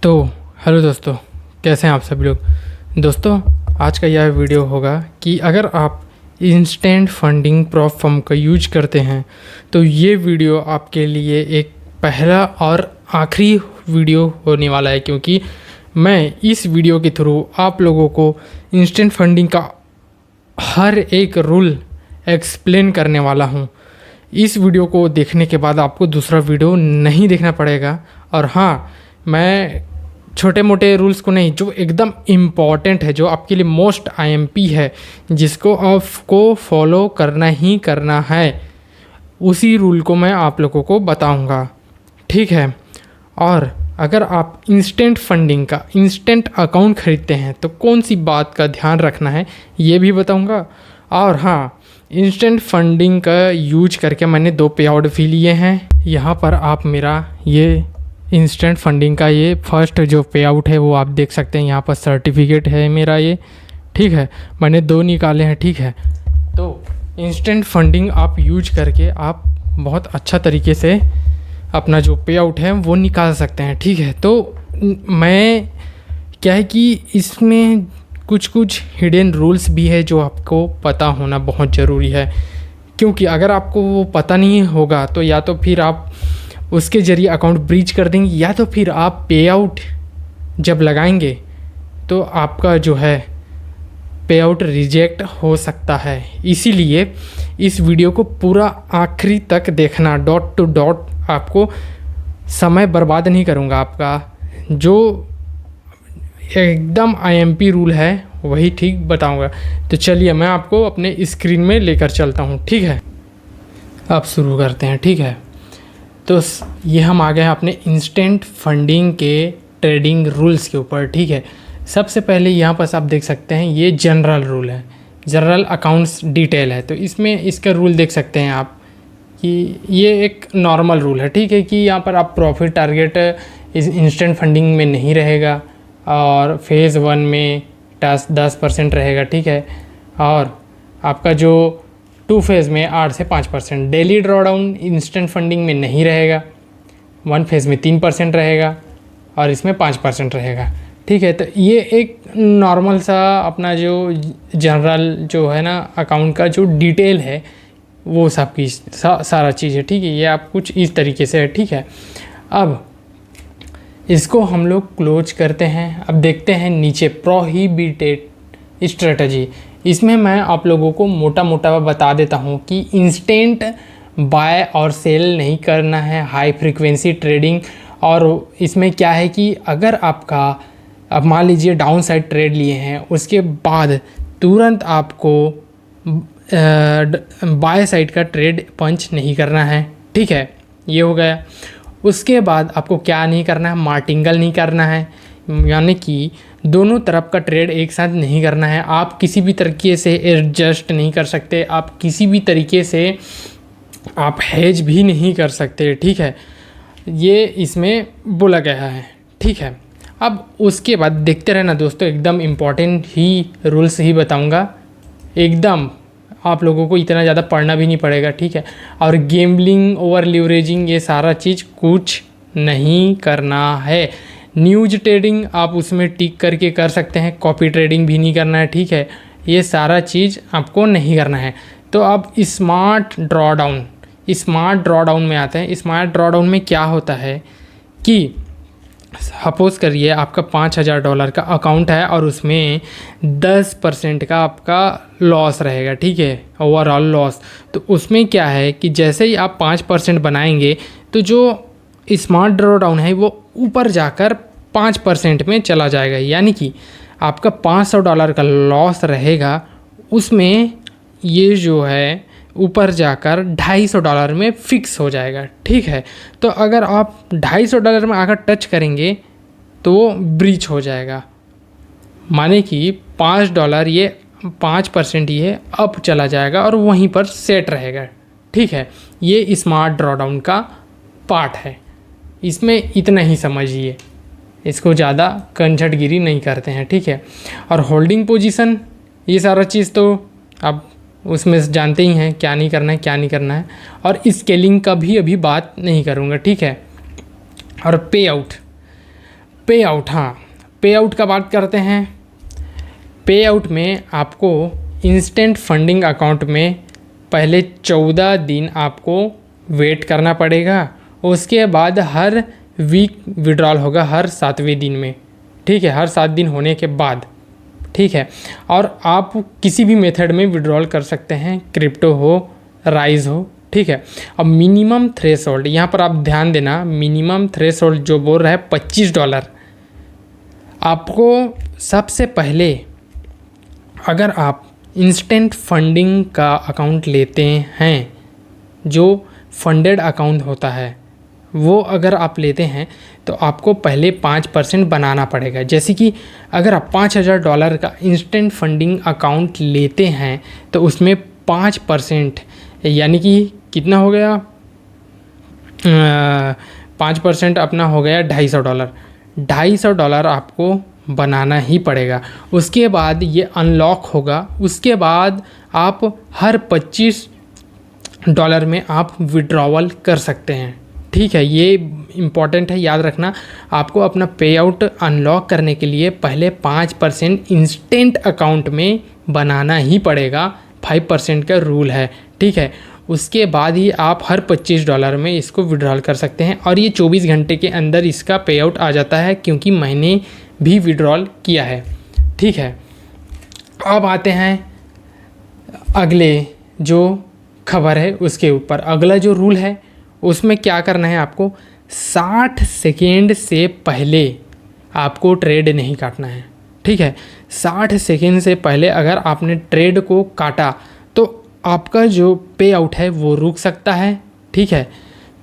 तो हेलो दोस्तों, कैसे हैं आप सभी लोग। दोस्तों, आज का यह वीडियो होगा कि अगर आप इंस्टेंट फंडिंग प्रॉप फर्म का यूज करते हैं तो ये वीडियो आपके लिए एक पहला और आखिरी वीडियो होने वाला है, क्योंकि मैं इस वीडियो के थ्रू आप लोगों को इंस्टेंट फंडिंग का हर एक रूल एक्सप्लेन करने वाला हूँ। इस वीडियो को देखने के बाद आपको दूसरा वीडियो नहीं देखना पड़ेगा। और हाँ, मैं छोटे मोटे रूल्स को नहीं, जो एकदम इम्पॉर्टेंट है, जो आपके लिए मोस्ट आईएमपी है, जिसको आपको फॉलो करना ही करना है, उसी रूल को मैं आप लोगों को बताऊंगा, ठीक है। और अगर आप इंस्टेंट फंडिंग का इंस्टेंट अकाउंट ख़रीदते हैं तो कौन सी बात का ध्यान रखना है ये भी बताऊंगा। और हाँ, इंस्टेंट फंडिंग का यूज करके मैंने 2 पे आउट भी लिए हैं। यहाँ पर आप मेरा ये इंस्टेंट फंडिंग का ये फर्स्ट जो पे आउट है वो आप देख सकते हैं। यहाँ पर सर्टिफिकेट है मेरा ये, ठीक है। मैंने 2 निकाले हैं, ठीक है। तो इंस्टेंट फंडिंग आप यूज करके आप बहुत अच्छा तरीके से अपना जो पे आउट है वो निकाल सकते हैं, ठीक है। तो मैं क्या है कि इसमें कुछ हिडन रूल्स भी है जो आपको पता होना बहुत ज़रूरी है, क्योंकि अगर आपको वो पता नहीं होगा तो या तो फिर आप उसके ज़रिए अकाउंट ब्रीच कर देंगे, या तो फिर आप पे आउट जब लगाएंगे तो आपका जो है पे आउट रिजेक्ट हो सकता है। इसीलिए इस वीडियो को पूरा आखिरी तक देखना, डॉट टू डॉट। आपको समय बर्बाद नहीं करूँगा आपका, जो एकदम आईएमपी रूल है वही ठीक बताऊँगा। तो चलिए मैं आपको अपने स्क्रीन में लेकर चलता हूँ, ठीक है। अब शुरू करते हैं, ठीक है। तो ये हम आ गए हैं अपने इंस्टेंट फंडिंग के ट्रेडिंग रूल्स के ऊपर, ठीक है। सबसे पहले यहाँ पर आप देख सकते हैं ये जनरल रूल है, जनरल अकाउंट्स डिटेल है। तो इसमें इसका रूल देख सकते हैं आप कि ये एक नॉर्मल रूल है, ठीक है, कि यहाँ पर आप प्रॉफिट टारगेट इस इंस्टेंट फंडिंग में नहीं रहेगा, और फेज़ 1 में 10% रहेगा, ठीक है। और आपका जो 2 फेज़ में 8 से 5%, डेली ड्रॉडाउन इंस्टेंट फंडिंग में नहीं रहेगा, 1 फेज़ में 3% रहेगा और इसमें 5% रहेगा, ठीक है। तो ये एक नॉर्मल सा अपना जो जनरल जो है ना अकाउंट का जो डिटेल है वो सब की सारा चीज़ है, ठीक है। ये आप कुछ इस तरीके से है, ठीक है। अब इसको हम लोग क्लोज करते हैं। अब देखते हैं नीचे प्रोहिबिटेड स्ट्रेटजी। इसमें मैं आप लोगों को मोटा मोटा बता देता हूँ कि इंस्टेंट बाय और सेल नहीं करना है, हाई फ्रीक्वेंसी ट्रेडिंग। और इसमें क्या है कि अगर आपका, अब मान लीजिए डाउन साइड ट्रेड लिए हैं, उसके बाद तुरंत आपको बाय साइड का ट्रेड पंच नहीं करना है, ठीक है। ये हो गया। उसके बाद आपको क्या नहीं करना है, मार्टिंगल नहीं करना है, यानी कि दोनों तरफ का ट्रेड एक साथ नहीं करना है। आप किसी भी तरीके से एडजस्ट नहीं कर सकते, आप किसी भी तरीके से आप हेज भी नहीं कर सकते, ठीक है। ये इसमें बोला गया है, ठीक है। अब उसके बाद देखते रहना दोस्तों, एकदम इम्पॉर्टेंट ही रूल्स ही बताऊंगा, एकदम आप लोगों को इतना ज़्यादा पढ़ना भी नहीं पड़ेगा, ठीक है। और गेम्बलिंग, ओवर लीवरेजिंग, ये सारा चीज़ कुछ नहीं करना है। न्यूज ट्रेडिंग आप उसमें टिक करके कर सकते हैं, कॉपी ट्रेडिंग भी नहीं करना है, ठीक है। ये सारा चीज़ आपको नहीं करना है। तो अब स्मार्ट ड्रॉडाउन में आते हैं। स्मार्ट ड्रॉडाउन में क्या होता है कि सपोज़ करिए आपका $5000 का अकाउंट है और उसमें 10% का आपका लॉस रहेगा, ठीक है, ओवरऑल लॉस। तो उसमें क्या है कि जैसे ही आप 5% बनाएंगे तो जो स्मार्ट ड्रॉडाउन है वो ऊपर जाकर 5% में चला जाएगा, यानी कि आपका $500 का लॉस रहेगा, उसमें ये जो है ऊपर जाकर $250 में फ़िक्स हो जाएगा, ठीक है। तो अगर आप $250 में आकर टच करेंगे तो वो ब्रीच हो जाएगा, माने कि $5 ये 5% ये अप चला जाएगा और वहीं पर सेट रहेगा, ठीक है। ये स्मार्ट ड्रॉडाउन का पार्ट है, इसमें इतना ही समझिए, इसको ज़्यादा कंझटगिरी नहीं करते हैं, ठीक है। और होल्डिंग पोजीशन, ये सारा चीज़ तो आप उसमें जानते ही हैं क्या नहीं करना है, क्या नहीं करना है। और स्केलिंग का भी अभी बात नहीं करूँगा, ठीक है। और पे पे आउट, हाँ पे आउट का बात करते हैं। पे आउट में आपको इंस्टेंट फंडिंग अकाउंट में पहले 14 दिन आपको वेट करना पड़ेगा, उसके बाद हर वीक विड्रॉल होगा हर 7वें दिन में, ठीक है, हर 7 दिन होने के बाद, ठीक है। और आप किसी भी मेथड में विड्रॉल कर सकते हैं, क्रिप्टो हो, राइज हो, ठीक है। अब मिनिमम थ्रेशोल्ड, यहाँ पर आप ध्यान देना, मिनिमम थ्रेशोल्ड जो बोल रहा है $25। आपको सबसे पहले अगर आप इंस्टेंट फंडिंग का अकाउंट लेते हैं, जो फंडेड अकाउंट होता है, वो अगर आप लेते हैं तो आपको पहले 5% बनाना पड़ेगा। जैसे कि अगर आप $5000 का इंस्टेंट फंडिंग अकाउंट लेते हैं तो उसमें 5% यानी कि कितना हो गया, 5% अपना हो गया $250। $250 आपको बनाना ही पड़ेगा। उसके बाद ये अनलॉक होगा, उसके बाद आप हर $25 में आप विड्रॉवल कर सकते हैं, ठीक है। ये इम्पॉर्टेंट है, याद रखना। आपको अपना पे आउट अनलॉक करने के लिए पहले 5% इंस्टेंट अकाउंट में बनाना ही पड़ेगा, 5% का रूल है, ठीक है। उसके बाद ही आप हर $25 में इसको विड्रॉल कर सकते हैं और ये 24 घंटे के अंदर इसका पे आउट आ जाता है, क्योंकि मैंने भी विड्रॉल किया है, ठीक है। अब आते हैं अगले जो खबर है उसके ऊपर। अगला जो रूल है उसमें क्या करना है, आपको 60 सेकेंड से पहले आपको ट्रेड नहीं काटना है, ठीक है। 60 सेकेंड से पहले अगर आपने ट्रेड को काटा तो आपका जो पे आउट है वो रुक सकता है, ठीक है।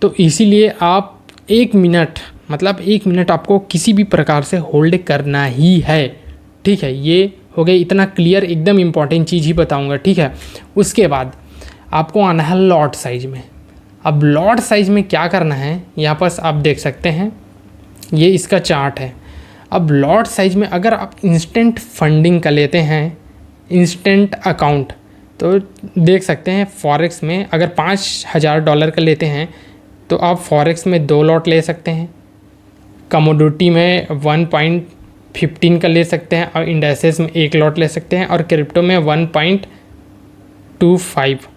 तो इसीलिए आप 1 मिनट, मतलब 1 मिनट आपको किसी भी प्रकार से होल्ड करना ही है, ठीक है। ये हो गया इतना क्लियर, एकदम इम्पॉर्टेंट चीज़ ही बताऊंगा, ठीक है। उसके बाद आपको आना है लॉट साइज में। अब लॉट साइज में क्या करना है, यहाँ पर आप देख सकते हैं, ये इसका चार्ट है। अब लॉट साइज में अगर आप इंस्टेंट फंडिंग का लेते हैं, इंस्टेंट अकाउंट, तो देख सकते हैं फॉरेक्स में अगर $5000 का लेते हैं तो आप फॉरेक्स में 2 लॉट ले सकते हैं, कमोडिटी में 1.15 का ले सकते हैं और इंडेक्सेस में 1 लॉट ले सकते हैं और क्रिप्टो में 1.25,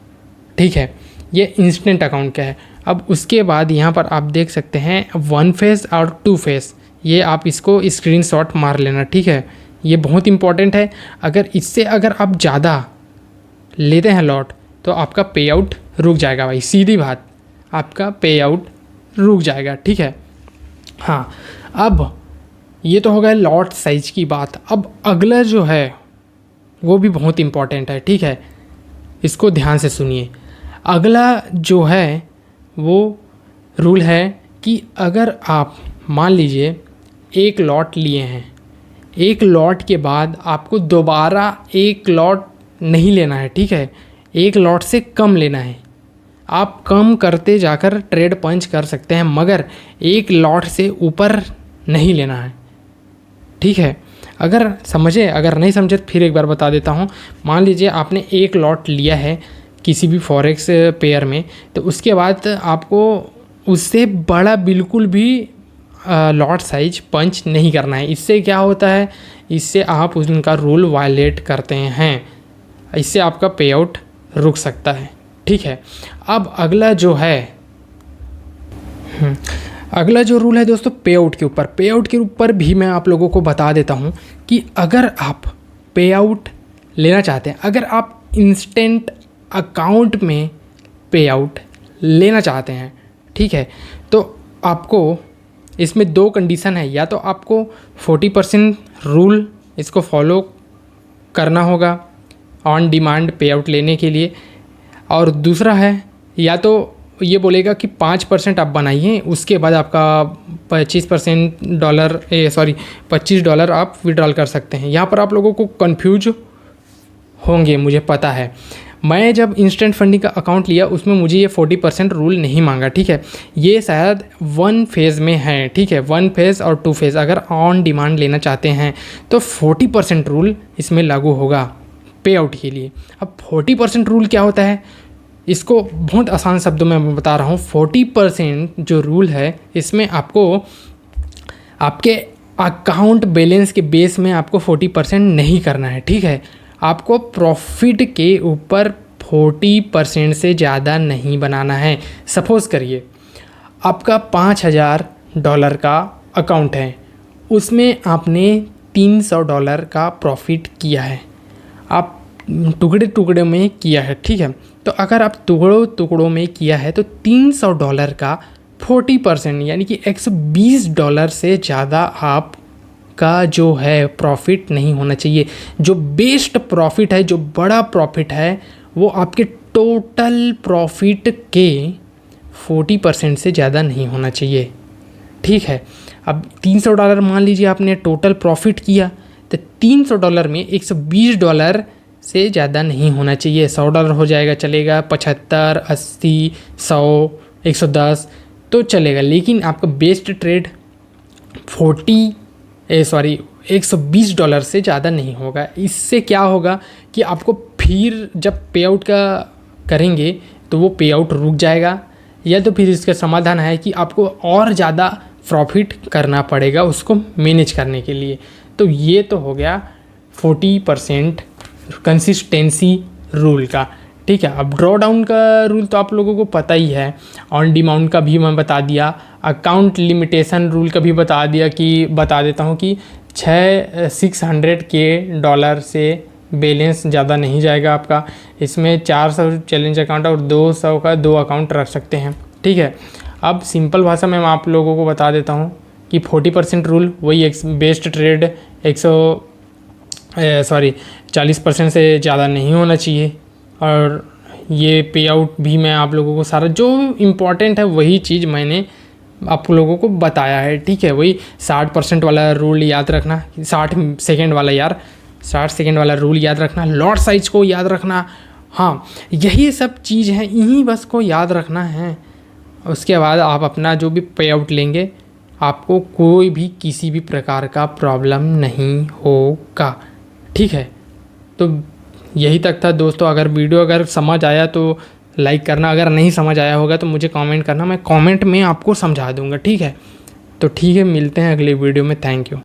ठीक है। ये इंस्टेंट अकाउंट का है। अब उसके बाद यहाँ पर आप देख सकते हैं 1 फेस और 2 फेस, ये आप इसको स्क्रीनशॉट मार लेना, ठीक है। ये बहुत इंपॉर्टेंट है। अगर इससे अगर आप ज़्यादा लेते हैं लॉट तो आपका पे आउट रुक जाएगा भाई, सीधी बात, आपका पे आउट रुक जाएगा, ठीक है। हाँ, अब ये तो हो गया लॉट साइज की बात। अब अगला जो है वो भी बहुत इम्पॉर्टेंट है, ठीक है, इसको ध्यान से सुनिए। अगला जो है वो रूल है कि अगर आप मान लीजिए 1 लॉट लिए हैं, 1 लॉट के बाद आपको दोबारा 1 लॉट नहीं लेना है, ठीक है। 1 लॉट से कम लेना है, आप कम करते जाकर ट्रेड पंच कर सकते हैं, मगर 1 लॉट से ऊपर नहीं लेना है, ठीक है। अगर समझे, अगर नहीं समझे तो फिर एक बार बता देता हूँ। मान लीजिए आपने 1 लॉट लिया है किसी भी फॉरेक्स पेयर में, तो उसके बाद आपको उससे बड़ा बिल्कुल भी लॉट साइज पंच नहीं करना है। इससे क्या होता है, इससे आप उनका रूल वायलेट करते हैं, इससे आपका पे आउट रुक सकता है, ठीक है। अब अगला जो है अगला जो रूल है दोस्तों पे आउट के ऊपर। पे आउट के ऊपर भी मैं आप लोगों को बता देता हूँ कि अगर आप पे आउट लेना चाहते हैं, अगर आप इंस्टेंट अकाउंट में पे आउट लेना चाहते हैं, ठीक है, तो आपको इसमें 2 कंडीशन है। या तो आपको 40% रूल इसको फॉलो करना होगा ऑन डिमांड पे आउट लेने के लिए, और दूसरा है या तो ये बोलेगा कि 5% आप बनाइए, उसके बाद आपका $25 आप विड्रॉल कर सकते हैं। यहाँ पर आप लोगों को कंफ्यूज होंगे, मुझे पता है। मैं जब इंस्टेंट फंडिंग का अकाउंट लिया उसमें मुझे ये 40% रूल नहीं मांगा, ठीक है। ये शायद 1 फेज़ में है, ठीक है, 1 फेज़ और 2 फेज़। अगर ऑन डिमांड लेना चाहते हैं तो 40% रूल इसमें लागू होगा पे आउट के लिए। अब 40% रूल क्या होता है, इसको बहुत आसान शब्दों में मैं बता रहा हूँ। 40% जो रूल है इसमें आपको आपके अकाउंट बैलेंस के बेस में आपको 40% नहीं करना है, ठीक है। आपको प्रॉफिट के ऊपर 40% से ज़्यादा नहीं बनाना है। सपोज़ करिए आपका $5000 का अकाउंट है, उसमें आपने $300 का प्रॉफिट किया है, आप टुकड़े टुकड़े में किया है, ठीक है। तो अगर आप टुकड़ों टुकड़ों में किया है तो $300 का 40% यानी कि $120 से ज़्यादा आपका जो है प्रॉफिट नहीं होना चाहिए। जो बेस्ट प्रॉफिट है, जो बड़ा प्रॉफिट है, वो आपके टोटल प्रॉफिट के 40% से ज़्यादा नहीं होना चाहिए, ठीक है। अब $300 मान लीजिए आपने टोटल प्रॉफिट किया, तो $300 में $120 से ज़्यादा नहीं होना चाहिए। $100 हो जाएगा चलेगा, 75, 80, 100, 110 तो चलेगा, लेकिन आपका बेस्ट ट्रेड $120 से ज़्यादा नहीं होगा। इससे क्या होगा कि आपको फिर जब पे आउट का करेंगे तो वो पे आउट रुक जाएगा, या तो फिर इसका समाधान है कि आपको और ज़्यादा प्रॉफिट करना पड़ेगा उसको मैनेज करने के लिए। तो ये तो हो गया 40% कंसिस्टेंसी रूल का, ठीक है। अब ड्रॉ डाउन का रूल तो आप लोगों को पता ही है, ऑन डिमांड का भी मैं बता दिया, अकाउंट लिमिटेशन रूल का भी बता देता हूँ कि $600K से बैलेंस ज़्यादा नहीं जाएगा आपका। इसमें 400 चैलेंज अकाउंट और 200 का 2 अकाउंट रख सकते हैं, ठीक है। अब सिंपल भाषा में मैं आप लोगों को बता देता हूँ कि 40% रूल वही बेस्ट ट्रेड 40% से ज़्यादा नहीं होना चाहिए। और ये पे आउट भी मैं आप लोगों को सारा जो इम्पोर्टेंट है वही चीज़ मैंने आप लोगों को बताया है, ठीक है। वही 60% वाला रूल याद रखना, 60 सेकेंड वाला रूल याद रखना, लॉट साइज को याद रखना, हाँ यही सब चीज़ है, इन्हीं बस को याद रखना है। उसके बाद आप अपना जो भी पे आउट लेंगे आपको कोई भी किसी भी प्रकार का प्रॉब्लम नहीं होगा, ठीक है। तो यही तक था दोस्तों। अगर वीडियो समझ आया तो लाइक करना, अगर नहीं समझ आया होगा तो मुझे कमेंट करना, मैं कमेंट में आपको समझा दूंगा, ठीक है। तो ठीक है, मिलते हैं अगले वीडियो में। Thank you.